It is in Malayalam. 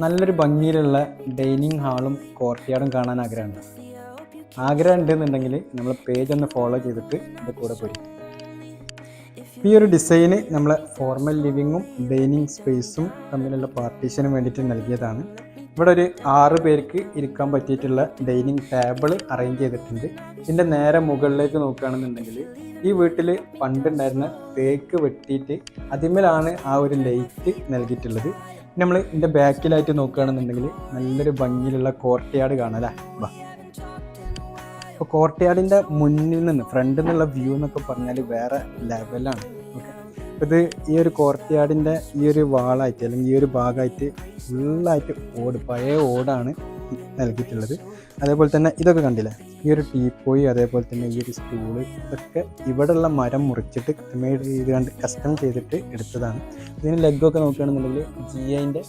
നല്ലൊരു ഭംഗിയിലുള്ള ഡൈനിങ് ഹാളും കോർട്ട്യാർഡും കാണാൻ ആഗ്രഹമുണ്ട്. ആഗ്രഹം ഉണ്ടെന്നുണ്ടെങ്കിൽ നമ്മൾ പേജ് ഒന്ന് ഫോളോ ചെയ്തിട്ട് എൻ്റെ കൂടെ പോരും. ഈ ഒരു ഡിസൈന് നമ്മളെ ഫോർമൽ ലിവിങ്ങും ഡൈനിങ് സ്പേസും തമ്മിലുള്ള പാർട്ടീഷനും വേണ്ടിയിട്ട് നൽകിയതാണ്. ഇവിടെ ഒരു 6 പേർക്ക് ഇരിക്കാൻ പറ്റിയിട്ടുള്ള ഡൈനിങ് ടേബിൾ അറേഞ്ച് ചെയ്തിട്ടുണ്ട്. ഇതിൻ്റെ നേരെ മുകളിലേക്ക് നോക്കുകയാണെന്നുണ്ടെങ്കിൽ ഈ വീട്ടിൽ പണ്ടുണ്ടായിരുന്ന തേക്ക് വെട്ടിയിട്ട് അതിന്മേലാണ് ആ ഒരു ലൈറ്റ് നൽകിയിട്ടുള്ളത്. നമ്മൾ ഇതിൻ്റെ ബാക്കിലായിട്ട് നോക്കുകയാണെന്നുണ്ടെങ്കിൽ നല്ലൊരു ഭംഗിയിലുള്ള കോർട്ട്യാർഡ് കാണാം അല്ലേ. അപ്പോൾ കോർട്ട്യാർഡിൻ്റെ മുന്നിൽ നിന്ന് ഫ്രണ്ടിൽ നിന്നുള്ള വ്യൂ എന്നൊക്കെ പറഞ്ഞാൽ വേറെ ലെവലാണ്. ഓക്കെ, അപ്പോൾ ഇത് ഈ ഒരു കോർട്ട്യാർഡിൻ്റെ ഈ ഒരു വാളായിട്ട് അല്ലെങ്കിൽ ഈ ഒരു ഭാഗമായിട്ട് ഫുള്ളായിട്ട് പഴയ ഓടാണ് നൽകിയിട്ടുള്ളത്. അതേപോലെ തന്നെ ഇതൊക്കെ കണ്ടില്ലേ, ഈ ഒരു ടീപ്പോയി അതേപോലെ തന്നെ ഈ ഒരു സ്റ്റൂള് ഇതൊക്കെ ഇവിടെയുള്ള മരം മുറിച്ചിട്ട് കസ്റ്റമൈസ് ചെയ്ത് കസ്റ്റം ചെയ്തിട്ട് എടുത്തതാണ്. ഇതിന് ലെഗൊക്കെ നോക്കുകയാണെന്നുണ്ടെങ്കിൽ GIൻ്റെ